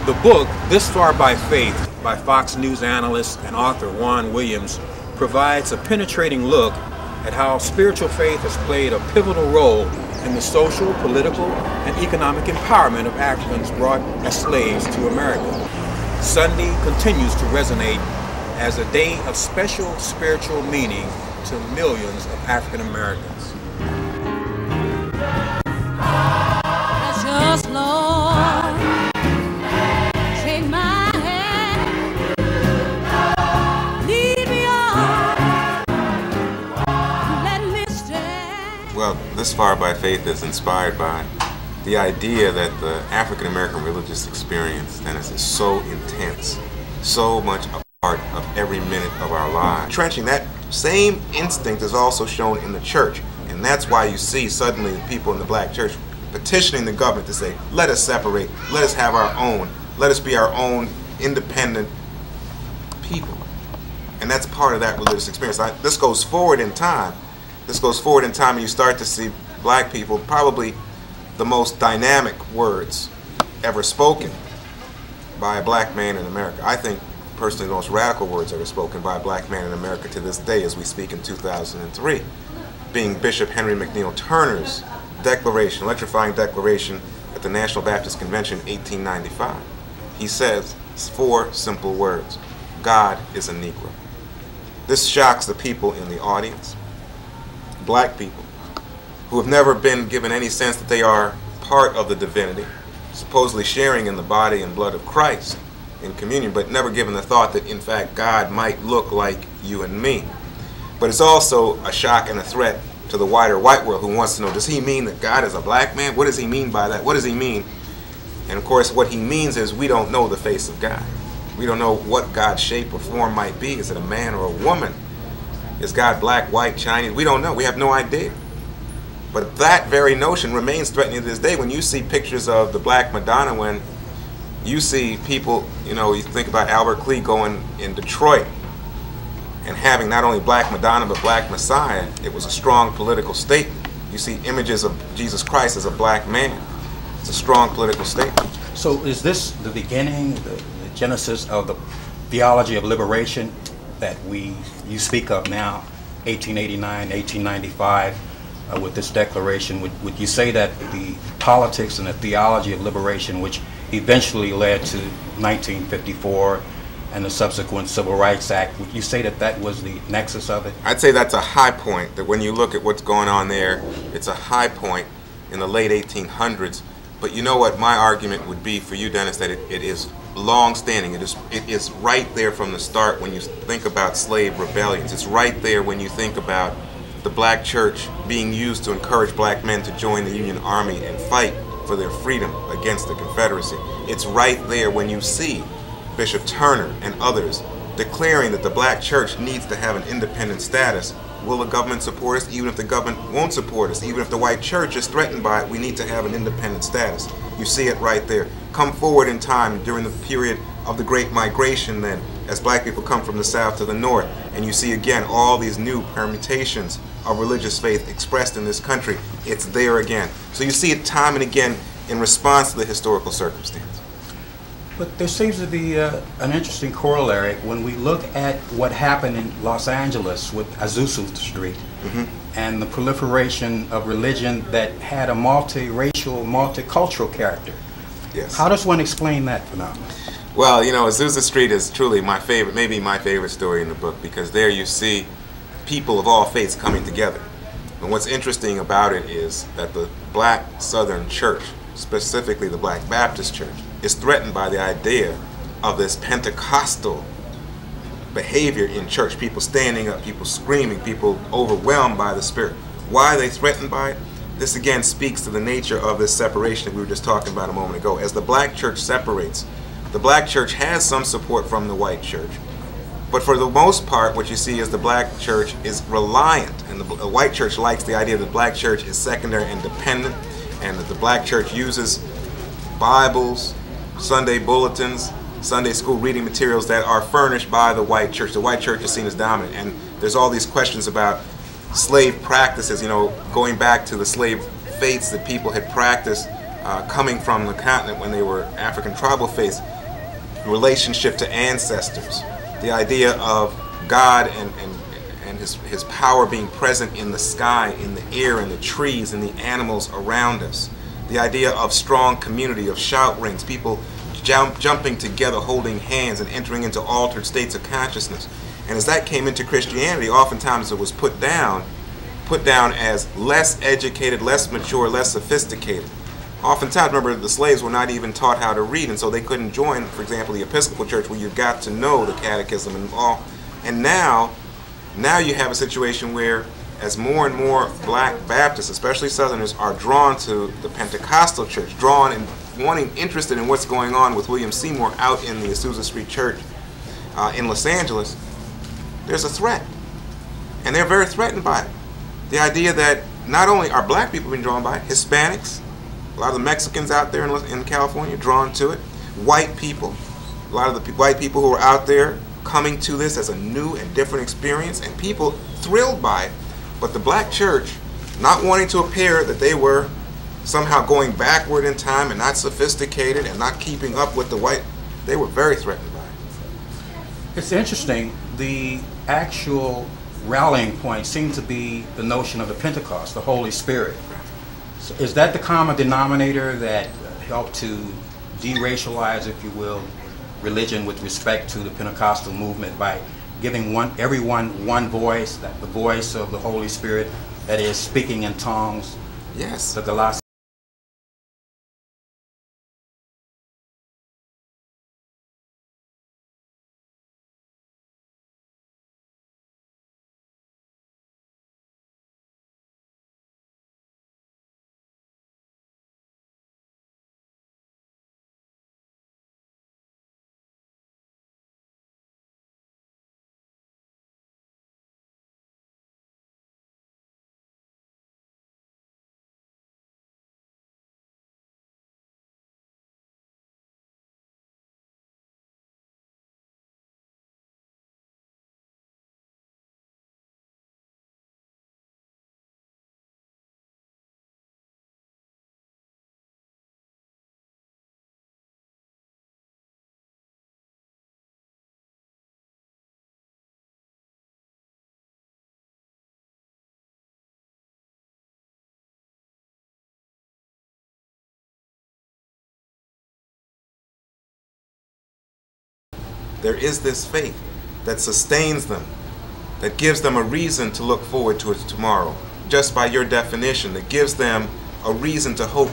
The book, This Far by Faith, by Fox News analyst and author Juan Williams, provides a penetrating look at how spiritual faith has played a pivotal role in the social, political, and economic empowerment of Africans brought as slaves to America. Sunday continues to resonate as a day of special spiritual meaning to millions of African Americans. Well, This Far by Faith is inspired by the idea that the African American religious experience, Dennis, is so intense, so much a part of every minute of our lives. Trenching, that same instinct is also shown in the church, and that's why you see suddenly people in the black church petitioning the government to say, let us separate, let us have our own, let us be our own independent people. And that's part of that religious experience. This goes forward in time. And you start to see black people, probably the most dynamic words ever spoken by a black man in America. I think, personally, the most radical words ever spoken by a black man in America to this day as we speak in 2003, being Bishop Henry McNeil Turner's declaration, electrifying declaration at the National Baptist Convention in 1895. He says 4 simple words: God is a Negro. This shocks the people in the audience. Black people who have never been given any sense that they are part of the divinity, supposedly sharing in the body and blood of Christ in communion, but never given the thought that in fact God might look like you and me. But it's also a shock and a threat to the wider white world who wants to know, does he mean that God is a black man? What does he mean by that? What does he mean? And of course what he means is we don't know the face of God. We don't know what God's shape or form might be. Is it a man or a woman? Is God black, white, Chinese? We don't know. We have no idea. But that very notion remains threatening to this day. When you see pictures of the Black Madonna, when you see people, you think about Albert Klee going in Detroit and having not only Black Madonna but Black Messiah, it was a strong political statement. You see images of Jesus Christ as a black man. It's a strong political statement. So is this the beginning, the genesis of the theology of liberation that you speak of now, 1889, 1895, with this declaration? Would you say that the politics and the theology of liberation, which eventually led to 1954 and the subsequent Civil Rights Act, would you say that that was the nexus of it? I'd say that's a high point, that when you look at what's going on there, it's a high point in the late 1800s. But you know what my argument would be for you, Dennis, that it is long-standing. It is right there from the start when you think about slave rebellions. It's right there when you think about the black church being used to encourage black men to join the Union Army and fight for their freedom against the Confederacy. It's right there when you see Bishop Turner and others declaring that the black church needs to have an independent status. Will the government support us? Even if the government won't support us, even if the white church is threatened by it, we need to have an independent status. You see it right there. Come forward in time during the period of the Great Migration then, as black people come from the south to the north, and you see again all these new permutations of religious faith expressed in this country. It's there again. So you see it time and again in response to the historical circumstance. But there seems to be an interesting corollary when we look at what happened in Los Angeles with Azusa Street and the proliferation of religion that had a multiracial, multicultural character. Yes. How does one explain that phenomenon? Well, Azusa Street is truly my favorite, maybe my favorite story in the book, because there you see people of all faiths coming together. And what's interesting about it is that the black Southern church, specifically the Black Baptist church, is threatened by the idea of this Pentecostal behavior in church. People standing up, people screaming, people overwhelmed by the Spirit. Why are they threatened by it? This again speaks to the nature of this separation that we were just talking about a moment ago. As the black church separates, the black church has some support from the white church. But for the most part, what you see is the black church is reliant, and the white church likes the idea that the black church is secondary and dependent, and that the black church uses Bibles, Sunday bulletins, Sunday school reading materials that are furnished by the white church. The white church is seen as dominant, and there's all these questions about slave practices, going back to the slave faiths that people had practiced coming from the continent when they were African tribal faiths. relationship to ancestors, the idea of God and his power being present in the sky, in the air, in the trees, in the animals around us. The idea of strong community, of shout rings, people jumping together, holding hands, and entering into altered states of consciousness. And as that came into Christianity, oftentimes it was put down as less educated, less mature, less sophisticated. Oftentimes, remember, the slaves were not even taught how to read, and so they couldn't join, for example, the Episcopal Church, where you got to know the catechism and all. And now you have a situation where, as more and more black Baptists, especially Southerners, are drawn to the Pentecostal church, drawn and interested in what's going on with William Seymour out in the Azusa Street Church in Los Angeles, there's a threat. And they're very threatened by it. The idea that not only are black people being drawn by it, Hispanics, a lot of the Mexicans out there in California drawn to it, white people, a lot of the white people who are out there coming to this as a new and different experience, and people thrilled by it. But the black church, not wanting to appear that they were somehow going backward in time and not sophisticated and not keeping up with the white, they were very threatened by it. It's interesting, the actual rallying point seemed to be the notion of the Pentecost, the Holy Spirit. So is that the common denominator that helped to deracialize, if you will, religion with respect to the Pentecostal movement by giving everyone one voice, that the voice of the Holy Spirit, that is speaking in tongues? Yes. The gloss There is this faith that sustains them, that gives them a reason to look forward to it tomorrow, just by your definition, that gives them a reason to hope